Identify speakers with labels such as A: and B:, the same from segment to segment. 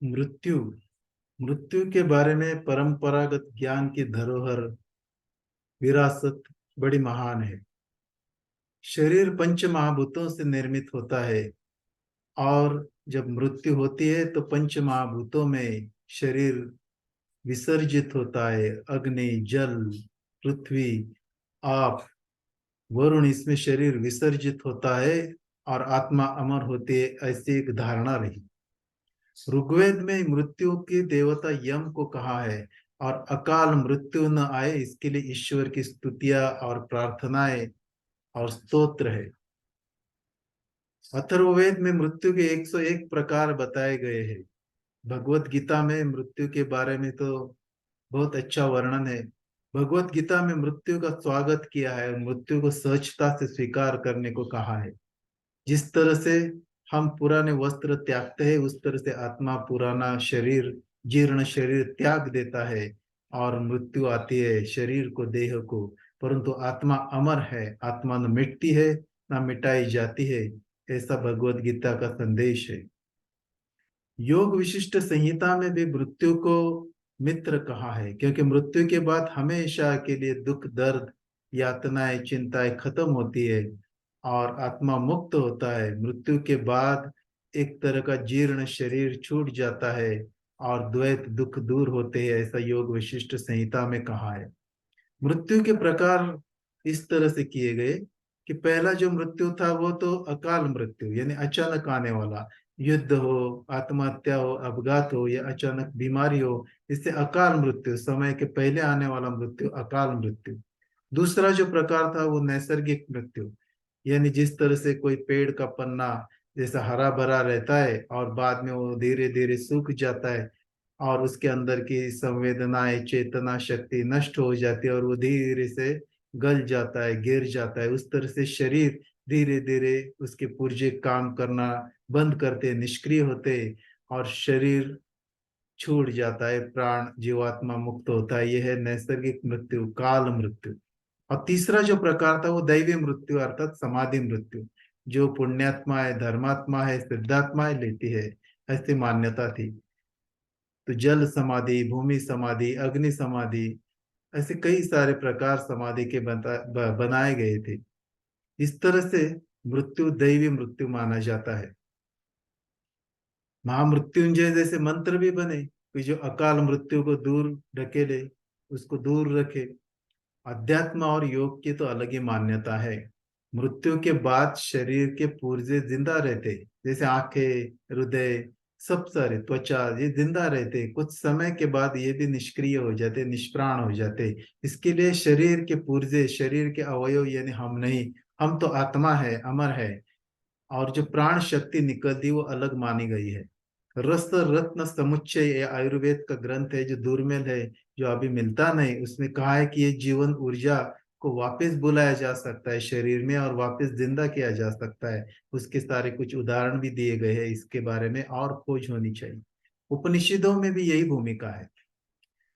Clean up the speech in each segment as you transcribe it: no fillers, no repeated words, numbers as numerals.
A: मृत्यु। मृत्यु के बारे में परंपरागत ज्ञान की धरोहर विरासत बड़ी महान है। शरीर पंच महाभूतों से निर्मित होता है, और जब मृत्यु होती है तो पंच महाभूतों में शरीर विसर्जित होता है। अग्नि, जल, पृथ्वी, आप, वरुण, इसमें शरीर विसर्जित होता है और आत्मा अमर होती है, ऐसी एक धारणा रही। ऋग्वेद में मृत्यु की देवता यम को कहा है, और अकाल मृत्यु न आए इसके लिए ईश्वर की स्तुतियां और प्रार्थनाएं और स्तोत्र है। अथर्ववेद में मृत्यु के 101 प्रकार बताए गए हैं। भगवत गीता में मृत्यु के बारे में तो बहुत अच्छा वर्णन है। भगवत गीता में मृत्यु का स्वागत किया है और मृत्यु को सहजता से स्वीकार करने को कहा है। जिस तरह से हम पुराने वस्त्र त्यागते हैं, उस तरह से आत्मा पुराना शरीर, जीर्ण शरीर त्याग देता है और मृत्यु आती है शरीर को, देह को। परंतु आत्मा अमर है, आत्मा न मिटती है न मिटाई जाती है। ऐसा भगवत गीता का संदेश है। योग विशिष्ट संहिता में भी मृत्यु को मित्र कहा है, क्योंकि मृत्यु के बाद हमेशा के लिए दुख, दर्द, यातनाएं, चिंताएं खत्म होती है और आत्मा मुक्त होता है। मृत्यु के बाद एक तरह का जीर्ण शरीर छूट जाता है और द्वैत दुख दूर होते हैं, ऐसा योग विशिष्ट संहिता में कहा है। मृत्यु के प्रकार इस तरह से किए गए कि पहला जो मृत्यु था वो तो अकाल मृत्यु, यानी अचानक आने वाला। युद्ध हो, आत्महत्या हो, अपघात हो या अचानक बीमारी हो, इससे अकाल मृत्यु, समय के पहले आने वाला मृत्यु, अकाल मृत्यु। दूसरा जो प्रकार था वो नैसर्गिक मृत्यु, यानी जिस तरह से कोई पेड़ का पन्ना जैसा हरा भरा रहता है और बाद में वो धीरे धीरे सूख जाता है और उसके अंदर की संवेदनाएं, चेतना शक्ति नष्ट हो जाती है और वो धीरे से गल जाता है, गिर जाता है। उस तरह से शरीर धीरे धीरे उसके पुर्जे काम करना बंद करते, निष्क्रिय होते और शरीर छूट जाता है, प्राण जीवात्मा मुक्त होता है। यह है नैसर्गिक मृत्यु, काल मृत्यु। और तीसरा जो प्रकार था वो दैवी मृत्यु अर्थात समाधि मृत्यु, जो पुण्यात्मा है, धर्मात्मा है, सिद्धात्मा है लेती है, ऐसी मान्यता थी। तो जल समाधि, भूमि समाधि, अग्नि समाधि, ऐसे कई सारे प्रकार समाधि के बनाए गए थे। इस तरह से मृत्यु दैवी मृत्यु माना जाता है। महामृत्युंजय जैसे मंत्र भी बने कि जो अकाल मृत्यु को दूर ढकेले, उसको दूर रखे। अध्यात्म और योग की तो अलग ही मान्यता है। मृत्यु के बाद शरीर के पुर्जे जिंदा रहते, जैसे आंखें, हृदय, सब सारे त्वचा, ये जिंदा रहते। कुछ समय के बाद ये भी निष्क्रिय हो जाते, निष्प्राण हो जाते। इसके लिए शरीर के पुर्जे, शरीर के अवयव, यानी हम नहीं, हम तो आत्मा है, अमर है, और जो प्राण शक्ति निकलती वो अलग मानी गई है। रस रत्न समुच्चय, ये आयुर्वेद का ग्रंथ है जो दुर्मिल है, जो अभी मिलता नहीं। उसमें कहा है कि ये जीवन ऊर्जा को वापस बुलाया जा सकता है शरीर में और वापस जिंदा किया जा सकता है। उसके सारे कुछ उदाहरण भी दिए गए हैं। इसके बारे में और खोज होनी चाहिए। उपनिषदों में भी यही भूमिका है।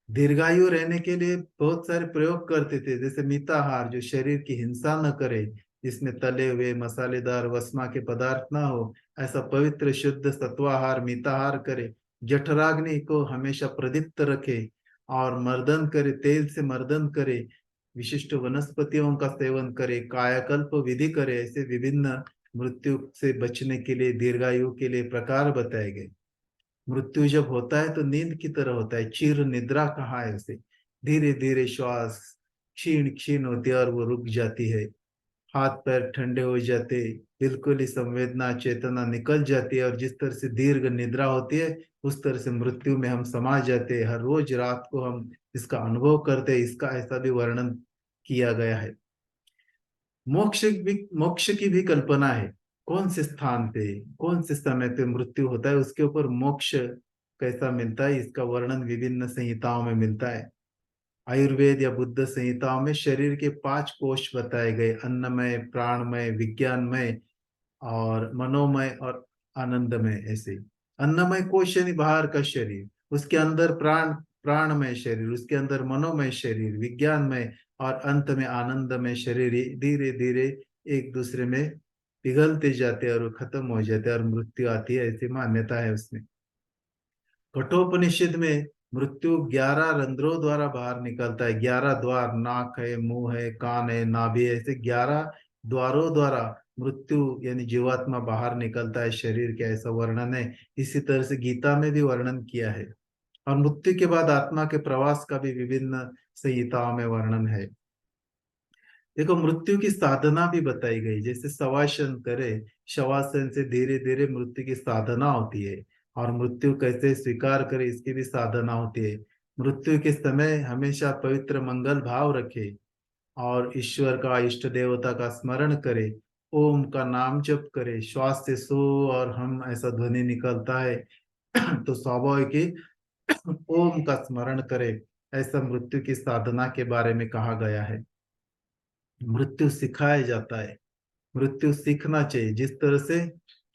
A: दीर्घायु रहने के लिए बहुत सारे प्रयोग करते थे, जैसे मिताहार, जो शरीर की हिंसा न करे, जिसमें तले हुए मसालेदार वसना के पदार्थ ना हो, ऐसा पवित्र शुद्ध सत्वाहार मिताहार करे। जठराग्नि को हमेशा प्रदीप्त रखे और मर्दन करे, तेल से मर्दन करे। विशिष्ट वनस्पतियों का सेवन करे, कायाकल्प विधि करे। ऐसे विभिन्न मृत्यु से बचने के लिए, दीर्घायु के लिए प्रकार बताए गए। मृत्यु जब होता है तो नींद की तरह होता है, चिर निद्रा कहा है उसे। धीरे धीरे श्वास क्षीण क्षीण होती है और वो रुक जाती है। हाथ पैर ठंडे हो जाते, बिल्कुल ही संवेदना चेतना निकल जाती है, और जिस तरह से दीर्घ निद्रा होती है उस तरह से मृत्यु में हम समा जाते हैं। हर रोज रात को हम इसका अनुभव करते हैं। इसका ऐसा भी वर्णन किया गया है। मोक्ष की भी कल्पना है। कौन से स्थान पे, कौन से समय पे मृत्यु होता है, उसके ऊपर मोक्ष कैसा मिलता है, इसका वर्णन विभिन्न संहिताओं में मिलता है। आयुर्वेद या बुद्ध संहिताओं में शरीर के 5 कोश बताए गए, अन्नमय, प्राणमय, विज्ञानमय और मनोमय और आनंदमय। ऐसे अन्नमय कोश यानी बाहर का शरीर, उसके अंदर प्राणमय शरीर, उसके अंदर मनोमय शरीर, विज्ञानमय, और अंत में आनंदमय शरीर। धीरे धीरे एक दूसरे में पिघलते जाते हैं और वो खत्म हो जाते हैं और मृत्यु आती है, ऐसी मान्यता है उसमें। कठोपनिषद में मृत्यु 11 रंध्रों द्वारा बाहर निकलता है। 11 द्वार, नाक है, मुंह है, कान है, नाभि है, ऐसे 11 द्वारों द्वारा मृत्यु यानी जीवात्मा बाहर निकलता है शरीर के, ऐसा वर्णन है। इसी तरह से गीता में भी वर्णन किया है। और मृत्यु के बाद आत्मा के प्रवास का भी विभिन्न संहिताओं में वर्णन है। देखो, मृत्यु की साधना भी बताई गई, जैसे शवासन करे, शवासन से धीरे धीरे मृत्यु की साधना होती है। और मृत्यु कैसे स्वीकार करे, इसकी भी साधना होती है। मृत्यु के समय हमेशा पवित्र मंगल भाव रखे और ईश्वर का, इष्ट देवता का स्मरण करे, ओम का नाम जप करे, श्वास से सो और हम ऐसा ध्वनि निकलता है तो स्वाभाविक ही ओम का स्मरण करे। ऐसा मृत्यु की साधना के बारे में कहा गया है। मृत्यु सिखाया जाता है, मृत्यु सीखना चाहिए। जिस तरह से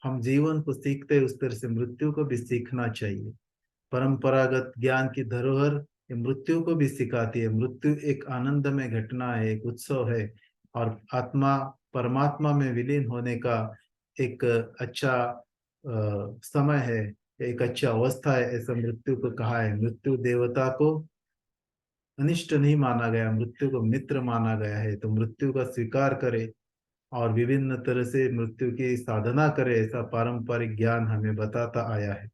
A: हम जीवन को सीखते हैं, उस तरह से मृत्यु को भी सीखना चाहिए। परंपरागत ज्ञान की धरोहर ये मृत्यु को भी सिखाती है। मृत्यु एक आनंदमय घटना है, एक उत्सव है, और आत्मा परमात्मा में विलीन होने का एक अच्छा समय है, एक अच्छा अवस्था है, ऐसा मृत्यु को कहा है। मृत्यु देवता को अनिष्ट नहीं माना गया, मृत्यु को मित्र माना गया है। तो मृत्यु का स्वीकार करे और विभिन्न तरह से मृत्यु की साधना करे, ऐसा पारंपरिक ज्ञान हमें बताता आया है।